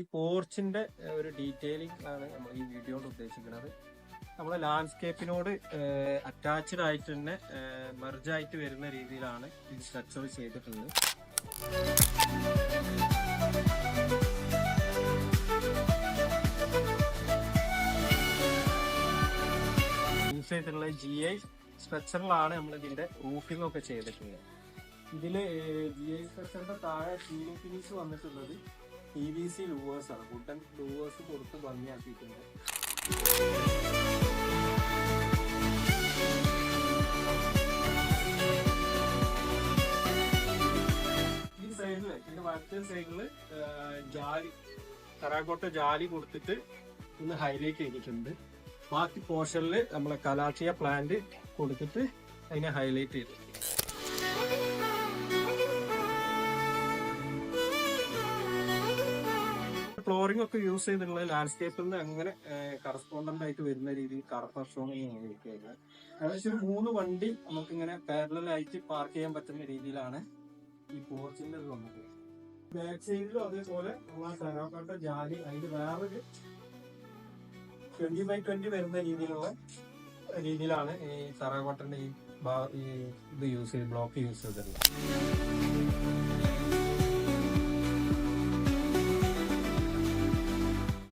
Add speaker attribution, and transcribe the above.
Speaker 1: ഈ പോർച്ചിന്റെ ഒരു ഡീറ്റെയിലിംഗ് ആണ് നമ്മൾ ഈ വീഡിയോ കൊണ്ട് ഉദ്ദേശിക്കുന്നത്. നമ്മളെ ലാൻഡ്സ്കേപ്പിനോട് അറ്റാച്ച്ഡ് ആയിട്ട് തന്നെ മെർജായിട്ട് വരുന്ന രീതിയിലാണ് ഇത് സ്ട്രക്ചർ ചെയ്തിട്ടുള്ളത്. യൂസ് ചെയ്തിട്ടുള്ള GI സ്ട്രക്ചറിലാണ് നമ്മൾ ഇതിന്റെ റൂഫിംഗ് ഒക്കെ ചെയ്തിട്ടുള്ളത്. ഇതില് GI സ്ട്രക്ചറിന്റെ താഴെ സീലിംഗ് ഫിനിഷ് വന്നിട്ടുള്ളത് PVC ലൂവേഴ്സ് ആണ്. വുഡൻ ലൂവേഴ്സ് കൊടുത്ത് ഭംഗിയാക്കിയിട്ടുണ്ട്. ഈ സൈഡില് ഇതിന്റെ വലത്തെ സൈഡില് ജാലി ടെറാക്കോട്ട ജാലി കൊടുത്തിട്ട് ഒന്ന് ഹൈലൈറ്റ് ചെയ്തിട്ടുണ്ട്. ബാക്കി പോർഷനിൽ നമ്മളെ കലാത്തിയ പ്ലാന്റ് കൊടുത്തിട്ട് അതിനെ ഹൈലൈറ്റ് ചെയ്തിട്ടുണ്ട്. ഫ്ലോറിംഗ് ഒക്കെ യൂസ് ചെയ്തിട്ടുള്ള ലാൻഡ്സ്കേപ്പിൽ നിന്ന് അങ്ങനെ കറസ്പോണ്ടന്റ് ആയിട്ട് വരുന്ന രീതിയിൽ കാർപ്പർ സ്റ്റോണിങ് യൂസ് ചെയ്യുന്നത്. ഏകദേശം 3 വണ്ടി നമുക്കിങ്ങനെ പാരലലായിട്ട് പാർക്ക് ചെയ്യാൻ പറ്റുന്ന രീതിയിലാണ് ഈ പോർച്ചിന്റെ വന്നത്. ബാക്ക് സൈഡിലും അതേപോലെ ടെറാക്കോട്ട ജാലി അതിന് വേറൊരു 20x20 വരുന്ന രീതിയിലാണ് ഈ ടെറാക്കോട്ടന്റെ ഈ ഇത് യൂസ് ചെയ്ത് ബ്ലോക്ക് യൂസ് ചെയ്തിട്ടുള്ളത്.